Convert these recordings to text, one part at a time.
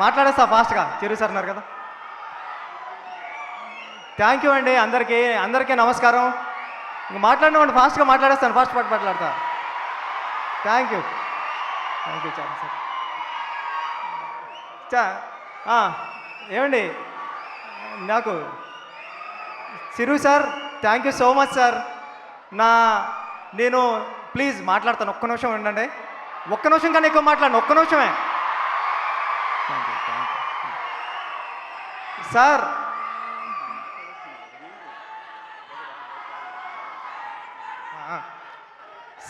మాట్లాడేస్తా ఫాస్ట్గా. చిరు సార్ ఉన్నారు కదా. థ్యాంక్ యూ అండి అందరికీ నమస్కారం. ఇంక మాట్లాడినామండి, ఫాస్ట్గా మాట్లాడేస్తాను, ఫాస్ట్ మాట్లాడతా. థ్యాంక్ యూ చాలా సార్. ఏమండి నాకు Chiru sir, thank you so much sir. నేను ప్లీజ్ మాట్లాడతాను, ఒక్క నిమిషం ఉండండి. ఒక్క నిమిషం కన్నా ఎక్కువ మాట్లాడండి, ఒక్క నిమిషమే. Thank you sir.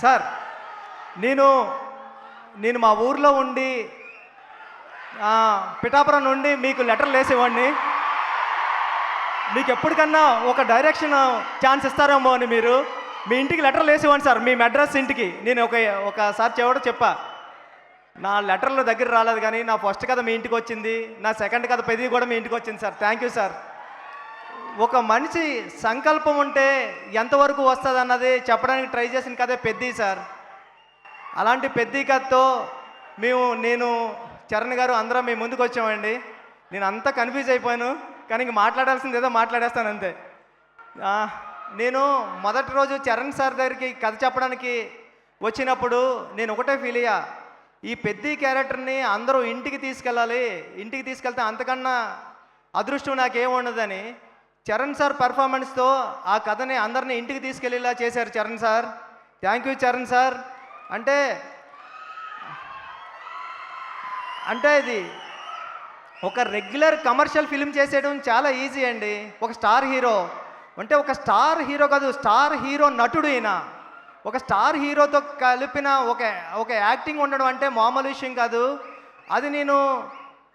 సార్ నేను మా ఊర్లో ఉండి పిఠాపురం నుండి మీకు లెటర్లు వేసేవాడిని. మీకు ఎప్పటికన్నా ఒక డైరెక్షన్ ఛాన్స్ ఇస్తారేమో అని మీరు మీ ఇంటికి లెటర్లు వేసేవాడిని సార్, మీ అడ్రస్ ఇంటికి. నేను ఒకసారి చెప్పా, నా లెటర్లు దగ్గర రాలేదు కానీ నా ఫస్ట్ కథ మీ ఇంటికి వచ్చింది, నా సెకండ్ కథ పెద్దది కూడా మీ ఇంటికి వచ్చింది సార్. Thank you sir. ఒక మనిషి సంకల్పం ఉంటే ఎంతవరకు వస్తుంది అన్నది చెప్పడానికి ట్రై చేసిన కథే పెద్ది సార్. అలాంటి పెద్ది కథతో నేను చరణ్ గారు అందరం మీ ముందుకు వచ్చామండి. నేను అంతా కన్ఫ్యూజ్ అయిపోయాను, కానీ ఇంక మాట్లాడాల్సింది ఏదో మాట్లాడేస్తాను అంతే. నేను మొదటి రోజు చరణ్ సార్ దగ్గరికి కథ చెప్పడానికి వచ్చినప్పుడు నేను ఒకటే ఫీల్ అయ్యా, ఈ పెద్ది క్యారెక్టర్ని అందరూ ఇంటికి తీసుకెళ్ళాలి, ఇంటికి తీసుకెళ్తే అంతకన్నా అదృష్టం నాకేముండదని. చరణ్ సార్ పెర్ఫార్మెన్స్తో ఆ కథని అందరినీ ఇంటికి తీసుకెళ్ళేలా చేశారు Charan sir. Thank you Charan sir. అంటే ఇది ఒక రెగ్యులర్ కమర్షియల్ ఫిల్మ్ చేసేయడం చాలా ఈజీ అండి. ఒక స్టార్ హీరో అంటే ఒక స్టార్ హీరో కాదు, స్టార్ హీరో నటుడు ఈయన. ఒక స్టార్ హీరోతో కలిపిన ఒక యాక్టింగ్ ఉండడం అంటే మామూలు విషయం కాదు. అది నేను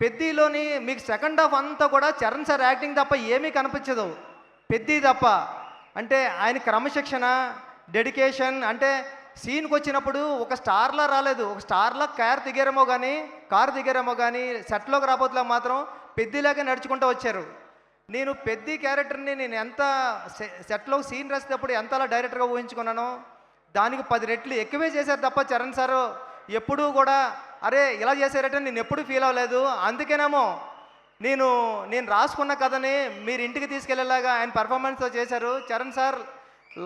పెద్దిలోని మీకు సెకండ్ హాఫ్ అంతా కూడా చరణ్ సార్ యాక్టింగ్ తప్ప ఏమీ కనిపించదు, పెద్ది తప్ప. అంటే ఆయన క్రమశిక్షణ, డెడికేషన్. అంటే సీన్కి వచ్చినప్పుడు ఒక స్టార్లా రాలేదు, ఒక స్టార్లా కారు దిగారేమో కానీ సెట్లోకి రాబోతులా మాత్రం పెద్దిలాగే నడుచుకుంటూ వచ్చారు. నేను పెద్ది క్యారెక్టర్ని నేను ఎంత సెట్లో సీన్ రాసేటప్పుడు ఎంతలా డైరెక్టర్గా ఊహించుకున్నానో దానికి 10 రెట్లు ఎక్కువే చేశారు తప్ప చరణ్ సారు ఎప్పుడూ కూడా అరే ఇలా చేశారంటే నేను ఎప్పుడు ఫీల్ అవ్వలేదు. అందుకేనేమో నేను రాసుకున్న కథని మీరు ఇంటికి తీసుకెళ్లేలాగా ఆయన పర్ఫార్మెన్స్తో చేశారు. చరణ్ సార్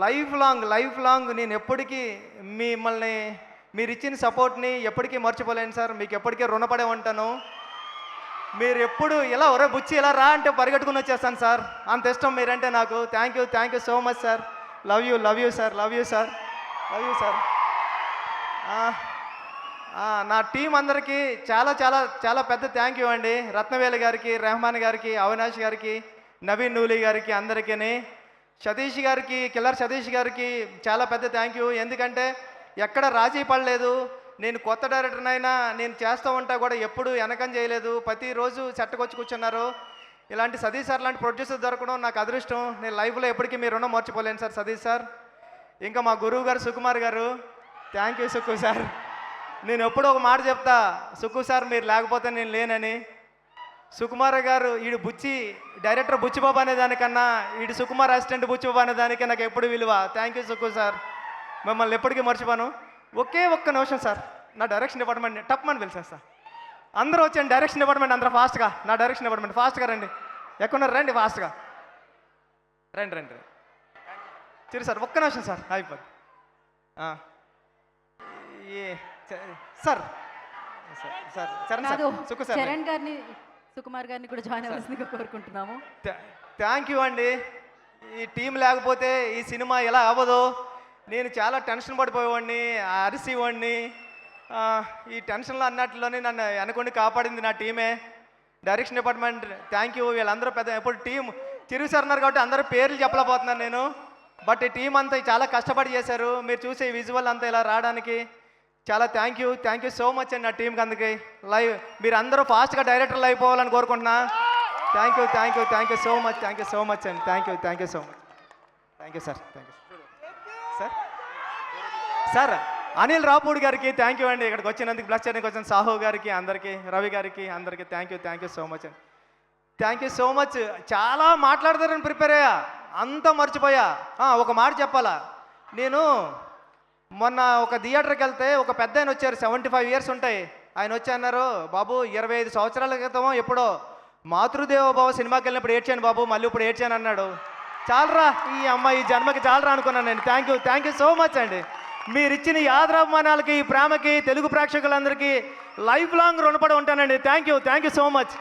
లైఫ్ లాంగ్ నేను ఎప్పటికీ మిమ్మల్ని మీరు ఇచ్చిన సపోర్ట్ని ఎప్పటికీ మర్చిపోలేను సార్. మీకు ఎప్పటికీ రుణపడే ఉంటాను. మీరు ఎప్పుడు ఇలా ఒరే బుచ్చి ఇలా రా అంటే పరిగెట్టుకుని వచ్చేస్తాను సార్, అంత ఇష్టం మీరంటే నాకు. Thank you so much sir. Love you sir. నా టీం అందరికీ చాలా చాలా చాలా పెద్ద థ్యాంక్ యూ అండి. రత్నవేలు గారికి, రెహమాన్ గారికి, అవినాష్ గారికి, నవీన్ నూలి గారికి, అందరికీ, సతీష్ గారికి, కిల్లర్ సతీష్ గారికి చాలా పెద్ద థ్యాంక్ యూ. ఎందుకంటే ఎక్కడ రాజీ పడలేదు. నేను కొత్త డైరెక్టర్నైనా నేను చేస్తూ ఉంటా కూడా ఎప్పుడు వెనకం చేయలేదు, ప్రతిరోజు సెట్కి కూర్చున్నారు. ఇలాంటి సతీష్ సార్ లాంటి ప్రొడ్యూసర్ దొరకడం నాకు అదృష్టం. నేను లైఫ్లో ఎప్పటికీ మీ రుణం మర్చిపోలేను సార్ సతీష్ సార్. ఇంకా మా గురువు గారు సుకుమార్ గారు, థ్యాంక్ యూ సుక్కు సార్. నేను ఎప్పుడూ ఒక మాట చెప్తా, సుక్కు సార్ మీరు లేకపోతే నేను లేనని. సుకుమార్ గారు డైరెక్టర్ బుచ్చిబాబు అనే దానికన్నా సుకుమార్ అసిస్టెంట్ బుచ్చిబాబు అనే దానికే నాకు ఎప్పుడు విలువ. థ్యాంక్ యూ సుక్కు సార్, మిమ్మల్ని ఎప్పటికీ మర్చిపోను. ఒక్క నిమిషం సార్, నా డైరెక్షన్ డిపార్ట్మెంట్ టప్మని పిలిచేస్తా. అందరూ వచ్చాను డైరెక్షన్ డిపార్ట్మెంట్, అందరూ ఫాస్ట్గా. నా డైరెక్షన్ డిపార్ట్మెంట్ ఫాస్ట్గా రండి. ఎక్కడున్నారు రండి, ఫాస్ట్గా రండి. చిరు సార్ ఒక్క నిమిషం సార్, అయిపోద్ది. Sir Charan sir, Sukku sir, Charan గారిని, సుకుమార్ గారిని కూడా జాయిన్ అవ్వాల్సిందిగా కోరుకుంటున్నాము. థ్యాంక్ యూ అండి. ఈ టీం లేకపోతే ఈ సినిమా ఎలా అవ్వదు. నేను చాలా టెన్షన్ పడిపోయేవాడిని, అరిసేవాడిని. ఈ టెన్షన్లో అన్నట్లోనే నన్ను అనుకుని కాపాడింది నా టీమే. Direction department thank you. వీళ్ళందరూ ఎప్పుడు టీం చిరు సార్ ఉన్నారు కాబట్టి అందరూ పేర్లు చెప్పలేకపోతున్నాను నేను. బట్ ఈ టీం అంతా చాలా కష్టపడి చేశారు. మీరు చూసే విజువల్ అంతా ఇలా రావడానికి చాలా థ్యాంక్ యూ సో మచ్ అండి నా టీంకి. అందుకే మీరు అందరూ ఫాస్ట్గా డైరెక్టర్లు అయిపోవాలని కోరుకుంటున్నా. థ్యాంక్ యూ సో మచ్ అండి. Thank you so much. Thank you sir. Anil Ravipudi గారికి థ్యాంక్ యూ అండి, ఇక్కడికి వచ్చినందుకు. బ్లస్ చేయడానికి వచ్చిన సాహు గారికి, అందరికీ, రవి గారికి, అందరికీ థ్యాంక్ యూ సో మచ్ అండి. Thank you so much. చాలా మాట్లాడతారని ప్రిపేర్ అయ్యా, అంతా మర్చిపోయా. ఒక మాట చెప్పాలా, నేను మొన్న ఒక థియేటర్కి వెళ్తే ఒక పెద్ద ఆయన వచ్చారు, 75 years ఉంటాయి. ఆయన వచ్చి అన్నారు, బాబు 25 సంవత్సరాల క్రితం ఎప్పుడో మాతృదేవోభవ సినిమాకి వెళ్ళినప్పుడు ఏడ్చాను బాబు, మళ్ళీ ఇప్పుడు ఏడ్చాను అన్నాడు. చాలరా ఈ అమ్మాయి ఈ జన్మకి చాలరా అనుకున్నాను నేను. థ్యాంక్ యూ సో మచ్ అండి. మీరు ఇచ్చిన ఈ ఆదరాభిమానాలకి, ఈ ప్రేమకి తెలుగు ప్రేక్షకులందరికీ లైఫ్ లాంగ్ రుణపడి ఉంటానండి. Thank you so much.